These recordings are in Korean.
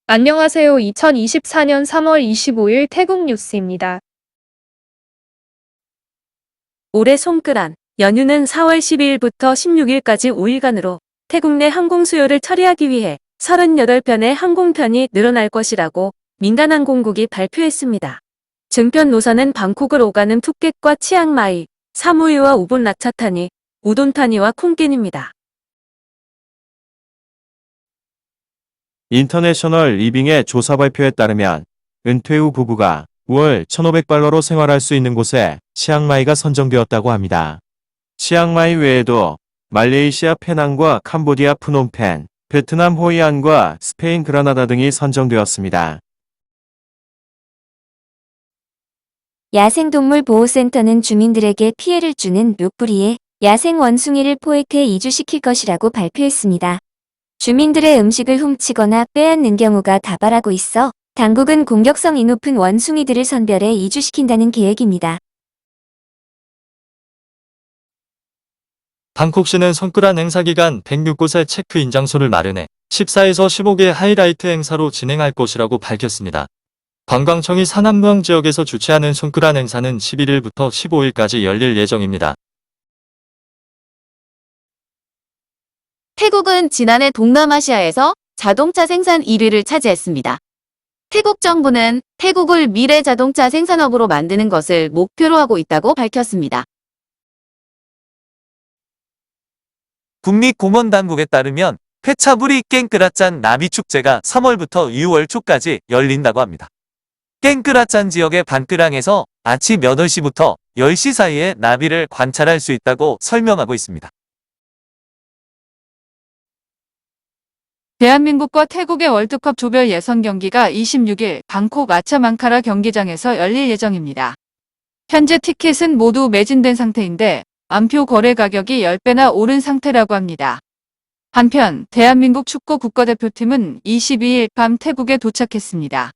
안녕하세요. 2024년 3월 25일 태국 뉴스입니다. 올해 송크란 연휴는 4월 12일부터 16일까지 5일간으로 태국 내 항공 수요를 처리하기 위해 38편의 항공편이 늘어날 것이라고 민간항공국이 발표했습니다. 증편 노선은 방콕을 오가는 푸켓과 치앙마이, 사무이와 우본 라차타니, 우돈타니와 콩겐입니다. 인터내셔널 리빙의 조사 발표에 따르면 은퇴 후 부부가 월 1,500달러로 생활할 수 있는 곳에 치앙마이가 선정되었다고 합니다. 치앙마이 외에도 말레이시아 페낭과 캄보디아 프놈펜, 베트남 호이안과 스페인 그라나다 등이 선정되었습니다. 야생동물보호센터는 주민들에게 피해를 주는 묘뿌리에 야생 원숭이를 포획해 이주시킬 것이라고 발표했습니다. 주민들의 음식을 훔치거나 빼앗는 경우가 다발하고 있어 당국은 공격성이 높은 원숭이들을 선별해 이주시킨다는 계획입니다. 방콕시는 송크란 행사 기간 106곳의 체크인 장소를 마련해 14에서 15개 하이라이트 행사로 진행할 것이라고 밝혔습니다. 관광청이 사남무앙 지역에서 주최하는 송크란 행사는 11일부터 15일까지 열릴 예정입니다. 태국은 지난해 동남아시아에서 자동차 생산 1위를 차지했습니다. 태국 정부는 태국을 미래 자동차 생산업으로 만드는 것을 목표로 하고 있다고 밝혔습니다. 국립공원당국에 따르면 페차부리 깽끄라짠 나비축제가 3월부터 6월 초까지 열린다고 합니다. 깽끄라짠 지역의 반끄랑에서 아침 8시부터 10시 사이에 나비를 관찰할 수 있다고 설명하고 있습니다. 대한민국과 태국의 월드컵 조별 예선 경기가 26일 방콕 아차망카라 경기장에서 열릴 예정입니다. 현재 티켓은 모두 매진된 상태인데 안표 거래 가격이 10배나 오른 상태라고 합니다. 한편 대한민국 축구 국가대표팀은 22일 밤 태국에 도착했습니다.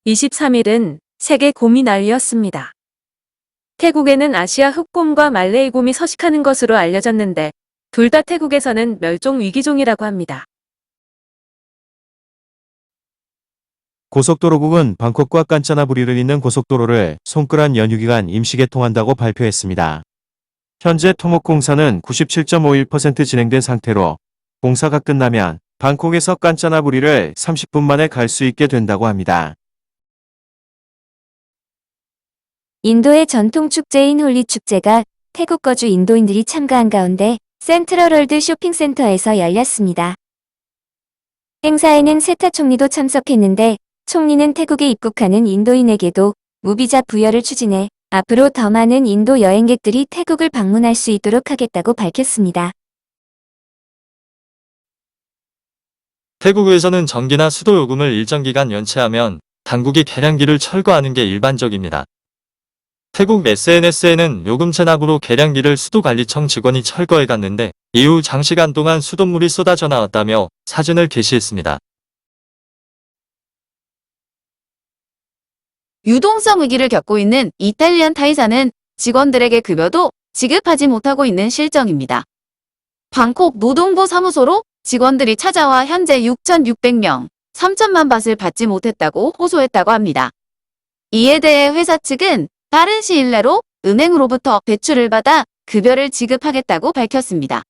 23일은 세계 곰이 날이었습니다. 태국에는 아시아 흑곰과 말레이 곰이 서식하는 것으로 알려졌는데 둘 다 태국에서는 멸종 위기종이라고 합니다. 고속도로국은 방콕과 깐짜나부리를 잇는 고속도로를 송크란 연휴 기간 임시 개통한다고 발표했습니다. 현재 토목공사는 97.51% 진행된 상태로 공사가 끝나면 방콕에서 깐짜나부리를 30분 만에 갈 수 있게 된다고 합니다. 인도의 전통 축제인 홀리 축제가 태국 거주 인도인들이 참가한 가운데 센트럴월드 쇼핑센터에서 열렸습니다. 행사에는 세타 총리도 참석했는데 총리는 태국에 입국하는 인도인에게도 무비자 부여를 추진해 앞으로 더 많은 인도 여행객들이 태국을 방문할 수 있도록 하겠다고 밝혔습니다. 태국에서는 전기나 수도 요금을 일정 기간 연체하면 당국이 계량기를 철거하는 게 일반적입니다. 태국 SNS에는 요금 체납으로 계량기를 수도관리청 직원이 철거해 갔는데 이후 장시간 동안 수돗물이 쏟아져 나왔다며 사진을 게시했습니다. 유동성 위기를 겪고 있는 이탈리안 타이사는 직원들에게 급여도 지급하지 못하고 있는 실정입니다. 방콕 노동부 사무소로 직원들이 찾아와 현재 6,600명, 3천만 밭을 받지 못했다고 호소했다고 합니다. 이에 대해 회사 측은 빠른 시일 내로 은행으로부터 대출을 받아 급여를 지급하겠다고 밝혔습니다.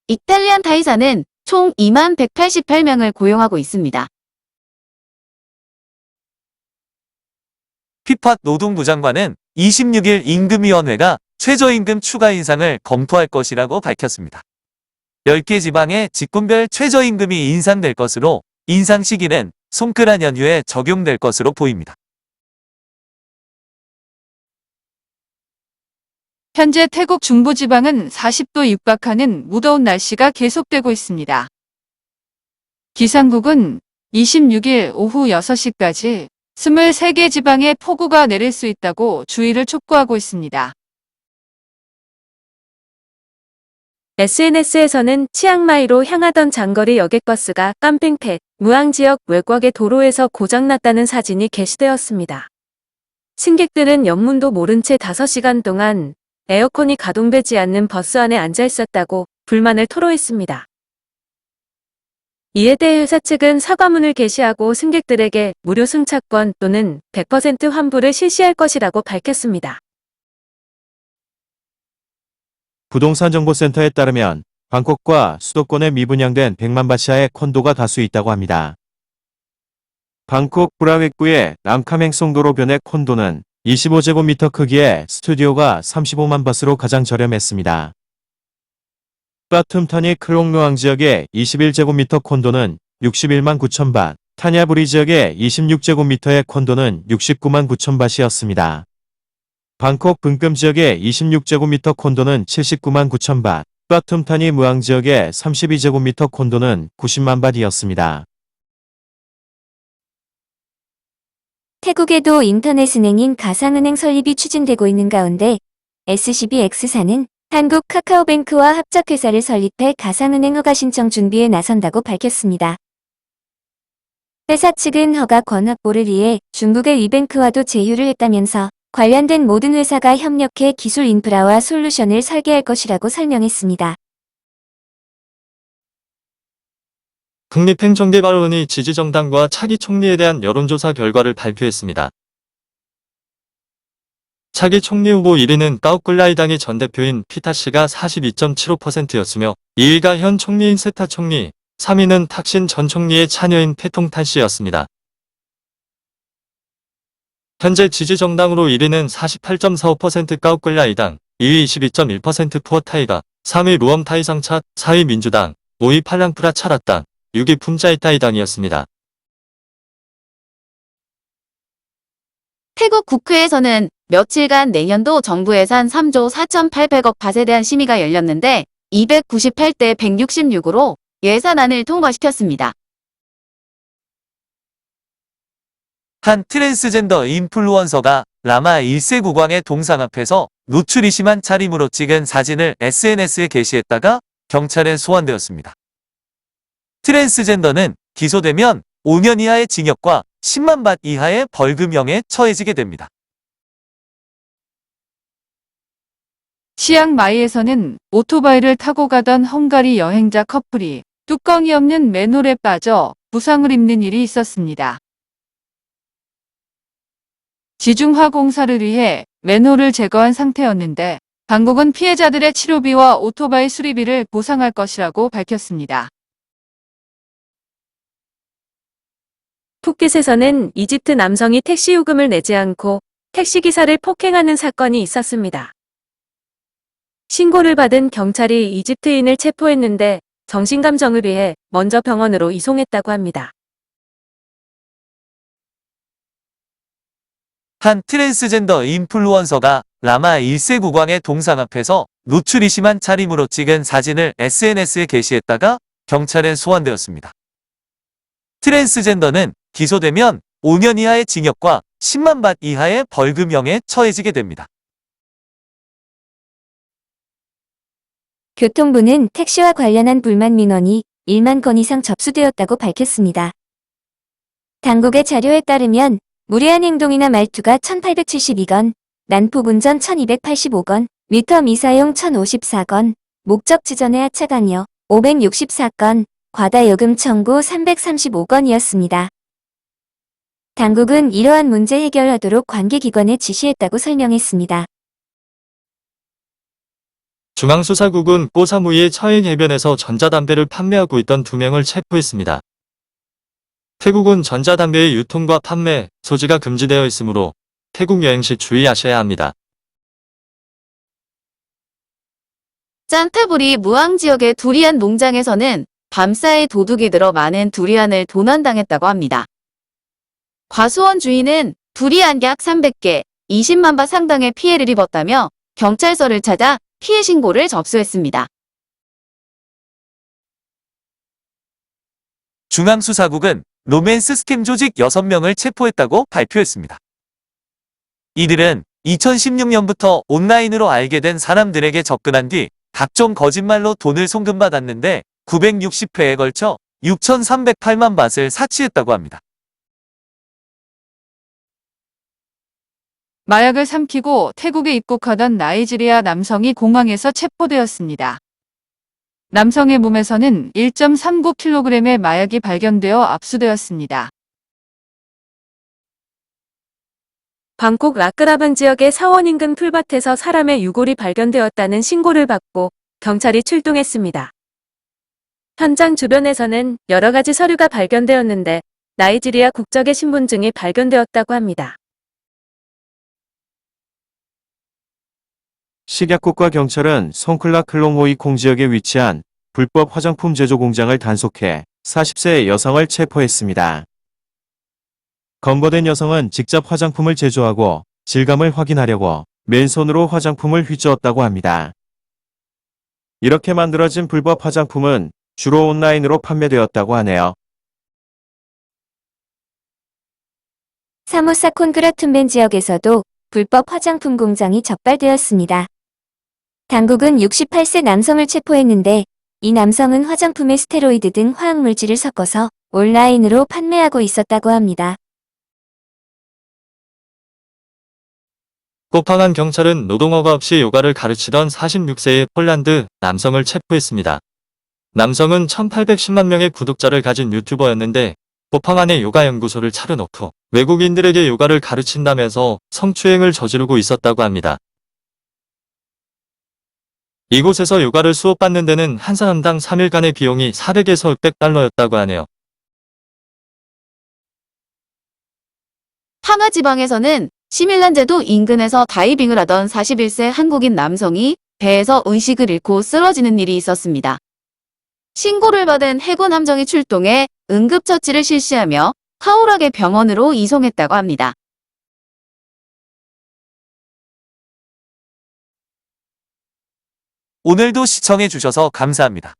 이탈리안 타이사는 총 2188명을 고용하고 있습니다. 피팟 노동부 장관은 26일 임금위원회가 최저임금 추가 인상을 검토할 것이라고 밝혔습니다. 10개 지방의 직군별 최저임금이 인상될 것으로 인상 시기는 송크란 연휴에 적용될 것으로 보입니다. 현재 태국 중부지방은 40도 육박하는 무더운 날씨가 계속되고 있습니다. 기상국은 26일 오후 6시까지 23개 지방에 폭우가 내릴 수 있다고 주의를 촉구하고 있습니다. SNS에서는 치앙마이로 향하던 장거리 여객버스가 깜팽팻, 무앙 지역 외곽의 도로에서 고장났다는 사진이 게시되었습니다. 승객들은 영문도 모른 채 5시간 동안 에어컨이 가동되지 않는 버스 안에 앉아 있었다고 불만을 토로했습니다. 이에 대해 회사 측은 사과문을 게시하고 승객들에게 무료 승차권 또는 100% 환불을 실시할 것이라고 밝혔습니다. 부동산 정보센터에 따르면 방콕과 수도권에 미분양된 100만 바시아의 콘도가 다수 있다고 합니다. 방콕 브라웻구의 남카맹송도로변의 콘도는 25제곱미터 크기의 스튜디오가 35만 바스로 가장 저렴했습니다. 빠툼타니 크롱루앙 지역의 21제곱미터 콘도는 61만 9천 바, 타냐부리 지역의 26제곱미터의 콘도는 69만 9천 바시였습니다. 방콕 분금 지역의 26제곱미터 콘도는 79만 9천 바, 빠툼타니 무앙 지역의 32제곱미터 콘도는 90만 바트였습니다. 태국에도 인터넷은행인 가상은행 설립이 추진되고 있는 가운데 SCBX사는 한국 카카오뱅크와 합작회사를 설립해 가상은행 허가 신청 준비에 나선다고 밝혔습니다. 회사 측은 허가 권 확보를 위해 중국의 위뱅크와도 제휴를 했다면서 관련된 모든 회사가 협력해 기술 인프라와 솔루션을 설계할 것이라고 설명했습니다. 국립행정개발원이 지지정당과 차기 총리에 대한 여론조사 결과를 발표했습니다. 차기 총리 후보 1위는 까우클라이당의 전 대표인 피타 씨가 42.75%였으며 2위가 현 총리인 세타 총리, 3위는 탁신 전 총리의 차녀인 페통탄 씨였습니다. 현재 지지정당으로 1위는 48.45% 까우클라이당, 2위 22.1% 푸어타이가, 3위 루엄타이상차, 4위 민주당, 5위 팔랑프라 차라당, 6위 품짜이타이당이었습니다. 태국 국회에서는 며칠간 내년도 정부 예산 3조 4,800억 밭에 대한 심의가 열렸는데 298대 166으로 예산안을 통과시켰습니다. 한 트랜스젠더 인플루언서가 라마 1세 국왕의 동상 앞에서 노출이 심한 차림으로 찍은 사진을 SNS에 게시했다가 경찰에 소환되었습니다. 트랜스젠더는 기소되면 5년 이하의 징역과 10만 bat 이하의 벌금형에 처해지게 됩니다. 치앙마이에서는 오토바이를 타고 가던 헝가리 여행자 커플이 뚜껑이 없는 맨홀에 빠져 부상을 입는 일이 있었습니다. 지중화 공사를 위해 맨홀을 제거한 상태였는데 당국은 피해자들의 치료비와 오토바이 수리비를 보상할 것이라고 밝혔습니다. 푸켓에서는 이집트 남성이 택시 요금을 내지 않고 택시기사를 폭행하는 사건이 있었습니다. 신고를 받은 경찰이 이집트인을 체포했는데 정신감정을 위해 먼저 병원으로 이송했다고 합니다. 한 트랜스젠더 인플루언서가 라마 1세 국왕의 동상 앞에서 노출이 심한 차림으로 찍은 사진을 SNS에 게시했다가 경찰에 소환되었습니다. 트랜스젠더는 기소되면 5년 이하의 징역과 10만 bat 이하의 벌금형에 처해지게 됩니다. 교통부는 택시와 관련한 불만 민원이 1만 건 이상 접수되었다고 밝혔습니다. 당국의 자료에 따르면 무례한 행동이나 말투가 1872건, 난폭 운전 1285건, 미터 미사용 1054건, 목적 지전의 하차 강요 564건, 과다 요금 청구 335건이었습니다. 당국은 이러한 문제 해결하도록 관계기관에 지시했다고 설명했습니다. 중앙수사국은 뽀사무이의 처인 해변에서 전자담배를 판매하고 있던 2명을 체포했습니다. 태국은 전자담배의 유통과 판매, 소지가 금지되어 있으므로 태국 여행 시 주의하셔야 합니다. 짠타부리 무앙 지역의 두리안 농장에서는 밤사이 도둑이 들어 많은 두리안을 도난당했다고 합니다. 과수원 주인은 두리안 약 300개, 20만 바 상당의 피해를 입었다며 경찰서를 찾아 피해 신고를 접수했습니다. 중앙수사국은 로맨스 스캠 조직 6명을 체포했다고 발표했습니다. 이들은 2016년부터 온라인으로 알게 된 사람들에게 접근한 뒤 각종 거짓말로 돈을 송금받았는데 960회에 걸쳐 6,308만 밭을 사치했다고 합니다. 마약을 삼키고 태국에 입국하던 나이지리아 남성이 공항에서 체포되었습니다. 남성의 몸에서는 1.39kg의 마약이 발견되어 압수되었습니다. 방콕 라크라반 지역의 사원 인근 풀밭에서 사람의 유골이 발견되었다는 신고를 받고 경찰이 출동했습니다. 현장 주변에서는 여러 가지 서류가 발견되었는데 나이지리아 국적의 신분증이 발견되었다고 합니다. 식약국과 경찰은 송클라 클롱호이 콩지역에 위치한 불법 화장품 제조 공장을 단속해 40세 여성을 체포했습니다. 검거된 여성은 직접 화장품을 제조하고 질감을 확인하려고 맨손으로 화장품을 휘저었다고 합니다. 이렇게 만들어진 불법 화장품은 주로 온라인으로 판매되었다고 하네요. 사모사 콘그라툰벤 지역에서도 불법 화장품 공장이 적발되었습니다. 당국은 68세 남성을 체포했는데 이 남성은 화장품에 스테로이드 등 화학물질을 섞어서 온라인으로 판매하고 있었다고 합니다. 코팡한 경찰은 노동허가 없이 요가를 가르치던 46세의 폴란드 남성을 체포했습니다. 남성은 1810만 명의 구독자를 가진 유튜버였는데 코팡안의 요가 연구소를 차려놓고 외국인들에게 요가를 가르친다면서 성추행을 저지르고 있었다고 합니다. 이곳에서 요가를 수업받는 데는 한 사람당 3일간의 비용이 400에서 600달러였다고 하네요. 하마 지방에서는 시밀란제도 인근에서 다이빙을 하던 41세 한국인 남성이 배에서 의식을 잃고 쓰러지는 일이 있었습니다. 신고를 받은 해군 함정이 출동해 응급처치를 실시하며 하오락의 병원으로 이송했다고 합니다. 오늘도 시청해주셔서 감사합니다.